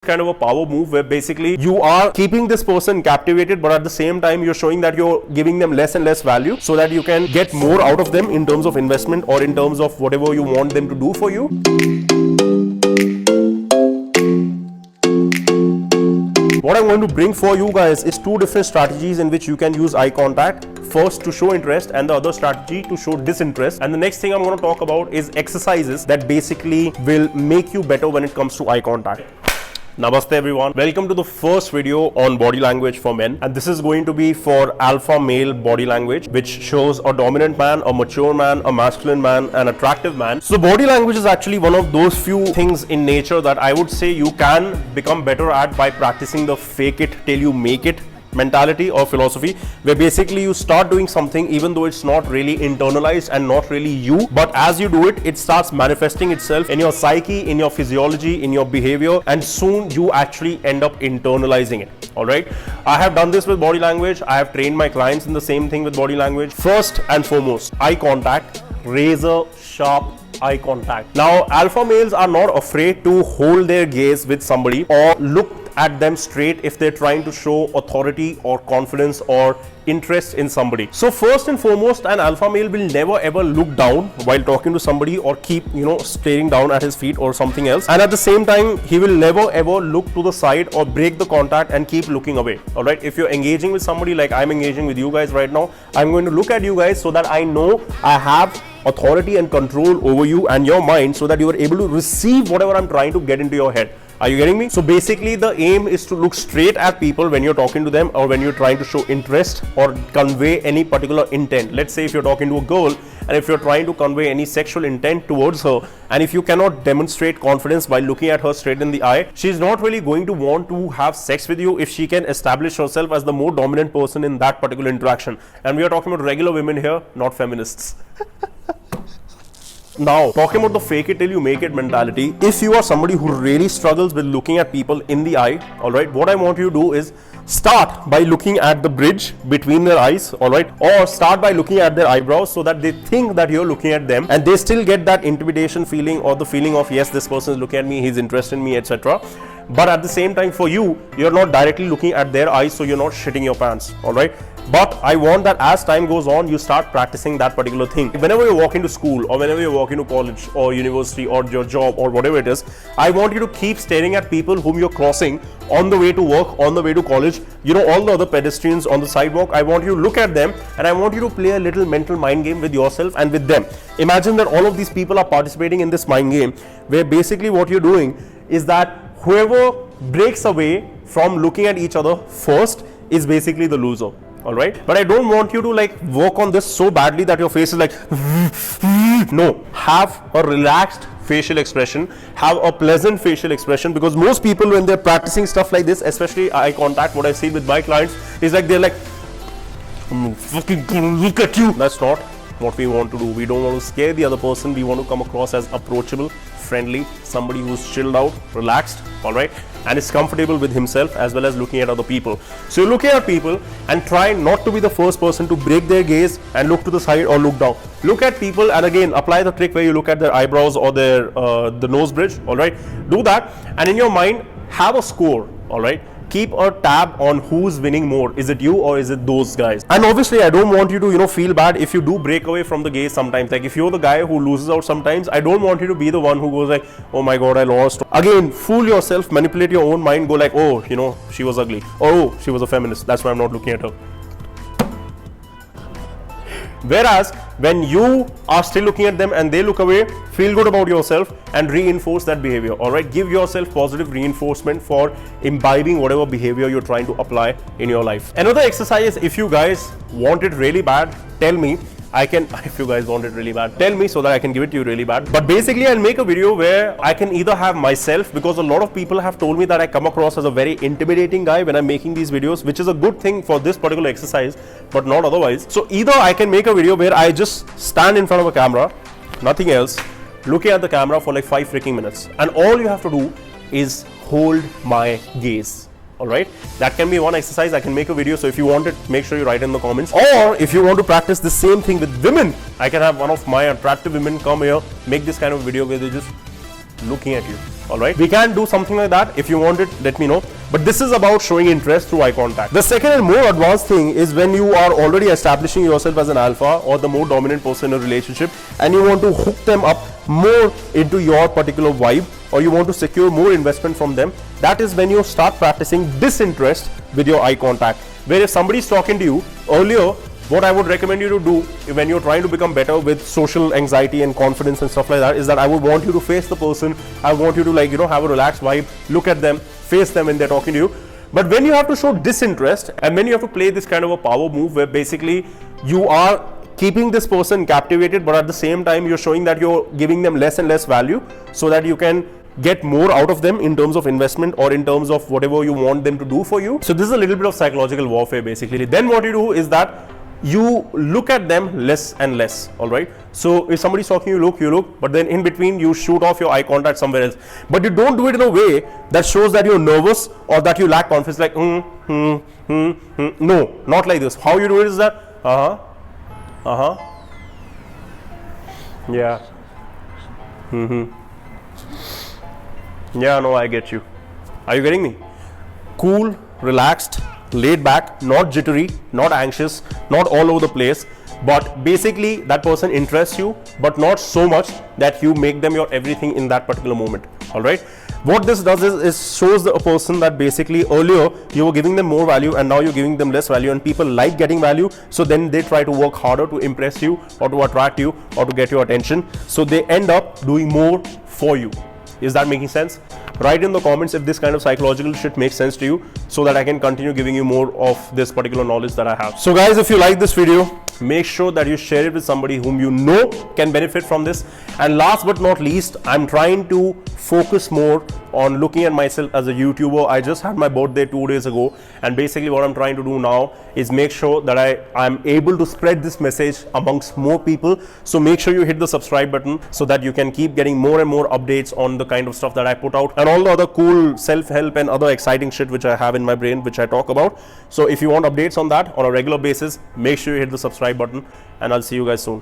kind of a power move where basically you are keeping this person captivated, but at the same time you're showing that you're giving them less and less value so that you can get more out of them in terms of investment or in terms of whatever you want them to do for you. What I'm going to bring for you guys is two different strategies in which you can use eye contact. First to show interest and the other strategy to show disinterest. And the next thing I'm going to talk about is exercises that basically will make you better when it comes to eye contact. Namaste everyone. Welcome to the first video on body language for men, and this is going to be for alpha male body language, which shows a dominant man, a mature man, a masculine man, an attractive man. So body language is actually one of those few things in nature that I would say you can become better at by practicing the fake it till you make it mentality or philosophy, where basically you start doing something even though it's not really internalized and not really you, but as you do it, it starts manifesting itself in your psyche, in your physiology, in your behavior, and soon you actually end up internalizing it. All right, I have done this with body language. I have trained my clients in the same thing with body language. First and foremost, eye contact, razor sharp eye contact. Now alpha males are not afraid to hold their gaze with somebody or look at them straight if they're trying to show authority or confidence or interest in somebody. So first and foremost, an alpha male will never ever look down while talking to somebody or keep staring down at his feet or something else, and at the same time he will never ever look to the side or break the contact and keep looking away. All right, if you're engaging with somebody like I'm engaging with you guys right now, I'm going to look at you guys so that I know I have authority and control over you and your mind so that you are able to receive whatever I'm trying to get into your head. Are you getting me? So basically the aim is to look straight at people when you're talking to them or when you're trying to show interest or convey any particular intent. Let's say if you're talking to a girl and if you're trying to convey any sexual intent towards her, and if you cannot demonstrate confidence by looking at her straight in the eye, she's not really going to want to have sex with you if she can establish herself as the more dominant person in that particular interaction. And we are talking about regular women here, not feminists. Now, talking about the fake it till you make it mentality, if you are somebody who really struggles with looking at people in the eye, all right, what I want you to do is start by looking at the bridge between their eyes, all right, or start by looking at their eyebrows so that they think that you're looking at them and they still get that intimidation feeling or the feeling of, yes, this person is looking at me, he's interested in me, etc. But at the same time, for you, you're not directly looking at their eyes, so you're not shitting your pants, all right. But I want that as time goes on, you start practicing that particular thing. Whenever you're walking to school or whenever you're walking to college or university or your job or whatever it is, I want you to keep staring at people whom you're crossing on the way to work, on the way to college, all the other pedestrians on the sidewalk. I want you to look at them and I want you to play a little mental mind game with yourself and with them. Imagine that all of these people are participating in this mind game where basically what you're doing is that whoever breaks away from looking at each other first is basically the loser. All right, but I don't want you to work on this so badly that your face is like no. Have a relaxed facial expression, have a pleasant facial expression, because most people when they're practicing stuff like this, especially eye contact, what I see with my clients is they're like, I'm fucking gonna look at you. That's not what we want to do. We don't want to scare the other person. We want to come across as approachable, friendly, somebody who's chilled out, relaxed, all right, and is comfortable with himself as well as looking at other people. So you're looking at people and try not to be the first person to break their gaze and look to the side or look down. Look at people and again apply the trick where you look at their eyebrows or their the nose bridge, all right. Do that and in your mind have a score, all right. Keep a tab on who's winning more. Is it you or is it those guys? And obviously I don't want you to feel bad if you do break away from the gaze sometimes. Like if you're the guy who loses out sometimes, I don't want you to be the one who goes like, oh my god, I lost. Again, fool yourself, manipulate your own mind, go like, oh, she was ugly, oh, she was a feminist, that's why I'm not looking at her. Whereas when you are still looking at them and they look away, feel good about yourself and reinforce that behavior. All right, give yourself positive reinforcement for imbibing whatever behavior you're trying to apply in your life. Another exercise, if you guys want it really bad, tell me. If you guys want it really bad, tell me so that I can give it to you really bad. But basically I'll make a video where I can either have myself, because a lot of people have told me that I come across as a very intimidating guy when I'm making these videos, which is a good thing for this particular exercise, but not otherwise. So either I can make a video where I just stand in front of a camera, nothing else, looking at the camera for 5 freaking minutes, and all you have to do is hold my gaze. All right, that can be one exercise. I can make a video, so if you want it, make sure you write in the comments. Or if you want to practice the same thing with women, I can have one of my attractive women come here, make this kind of video where they're just looking at you. all right? We can do something like that. If you want it, let me know. But this is about showing interest through eye contact. The second and more advanced thing is when you are already establishing yourself as an alpha or the more dominant person in a relationship, and you want to hook them up more into your particular vibe, or you want to secure more investment from them. That is when you start practicing disinterest with your eye contact. Where if somebody is talking to you earlier, what I would recommend you to do when you're trying to become better with social anxiety and confidence and stuff like that is that I would want you to face the person. I want you to, like, have a relaxed vibe, look at them, face them when they're talking to you. But when you have to show disinterest and when you have to play this kind of a power move where basically you are keeping this person captivated, but at the same time you're showing that you're giving them less and less value so that you can get more out of them in terms of investment or in terms of whatever you want them to do for you. So this is a little bit of psychological warfare basically. Then what you do is that you look at them less and less, all right? So if somebody's talking, you look, but then in between you shoot off your eye contact somewhere else. But you don't do it in a way that shows that you're nervous or that you lack confidence, like no, not like this. How you do it is that yeah, yeah, no, I get you. Are you getting me? Cool, relaxed, laid back, not jittery, not anxious, not all over the place, but basically that person interests you, but not so much that you make them your everything in that particular moment, all right? What this does is shows a person that basically earlier you were giving them more value and now you're giving them less value, and people like getting value, so then they try to work harder to impress you or to attract you or to get your attention, so they end up doing more for you. Is that making sense? Write in the comments if this kind of psychological shit makes sense to you so that I can continue giving you more of this particular knowledge that I have. So guys, if you like this video, make sure that you share it with somebody whom you know can benefit from this. And last but not least, I'm trying to focus more on looking at myself as a YouTuber. I just had my birthday 2 days ago, and basically what I'm trying to do now is make sure that I'm able to spread this message amongst more people. So make sure you hit the subscribe button so that you can keep getting more and more updates on the kind of stuff that I put out and all the other cool self-help and other exciting shit which I have in my brain, which I talk about. So if you want updates on that on a regular basis, make sure you hit the subscribe button, and I'll see you guys soon.